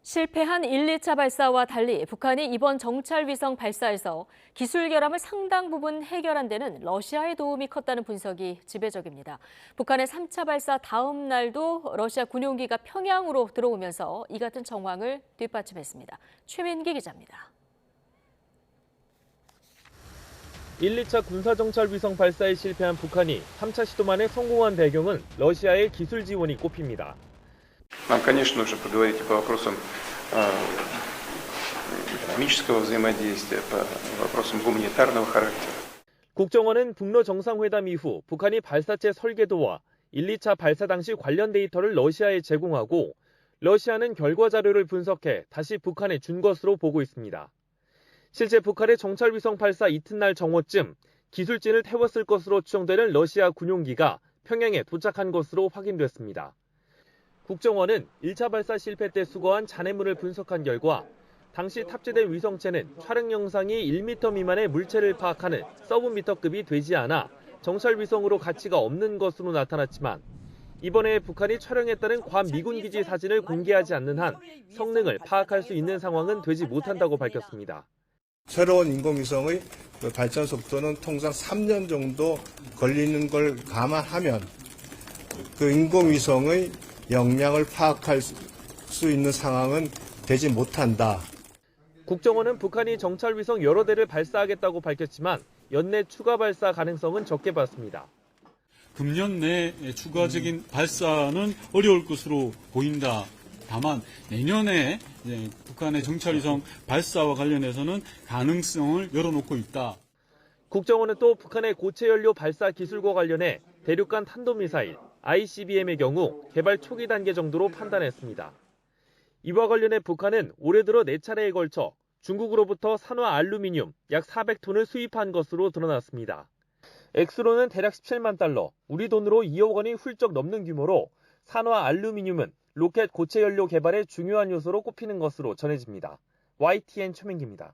실패한 1, 2차 발사와 달리 북한이 이번 정찰위성 발사에서 기술 결함을 상당 부분 해결한 데는 러시아의 도움이 컸다는 분석이 지배적입니다. 북한의 3차 발사 다음 날도 러시아 군용기가 평양으로 들어오면서 이 같은 정황을 뒷받침했습니다. 최민기 기자입니다. 1, 2차 군사정찰위성 발사에 실패한 북한이 3차 시도 만에 성공한 배경은 러시아의 기술 지원이 꼽힙니다. Нам, конечно, нужно поговорить по вопросам экономического взаимодействия, по вопросам гуманитарного характера. 국정원은 북러 정상회담 이후 북한이 발사체 설계도와 1, 2차 발사 당시 관련 데이터를 러시아에 제공하고 러시아는 결과 자료를 분석해 다시 북한에 준 것으로 보고 있습니다. 실제 북한의 정찰위성 발사 이튿날 정오쯤 기술진을 태웠을 것으로 추정되는 러시아 군용기가 평양에 도착한 것으로 확인됐습니다. 국정원은 1차 발사 실패 때 수거한 잔해물을 분석한 결과 당시 탑재된 위성체는 촬영 영상이 1m 미만의 물체를 파악하는 서브미터급이 되지 않아 정찰 위성으로 가치가 없는 것으로 나타났지만 이번에 북한이 촬영했다는 괌 미군 기지 사진을 공개하지 않는 한 성능을 파악할 수 있는 상황은 되지 못한다고 밝혔습니다. 새로운 인공위성의 발전 속도는 통상 3년 정도 걸리는 걸 감안하면 그 인공위성의 역량을 파악할 수 있는 상황은 되지 못한다. 국정원은 북한이 정찰위성 여러 대를 발사하겠다고 밝혔지만 연내 추가 발사 가능성은 적게 봤습니다. 금년 내 추가적인 발사는 어려울 것으로 보인다. 다만 내년에 북한의 정찰위성 발사와 관련해서는 가능성을 열어놓고 있다. 국정원은 또 북한의 고체연료 발사 기술과 관련해 대륙간 탄도미사일 ICBM의 경우 개발 초기 단계 정도로 판단했습니다. 이와 관련해 북한은 올해 들어 4차례에 걸쳐 중국으로부터 산화 알루미늄 약 400톤을 수입한 것으로 드러났습니다. 액수로는 대략 17만 달러, 우리 돈으로 2억 원이 훌쩍 넘는 규모로 산화 알루미늄은 로켓 고체연료 개발의 중요한 요소로 꼽히는 것으로 전해집니다. YTN 최민기입니다.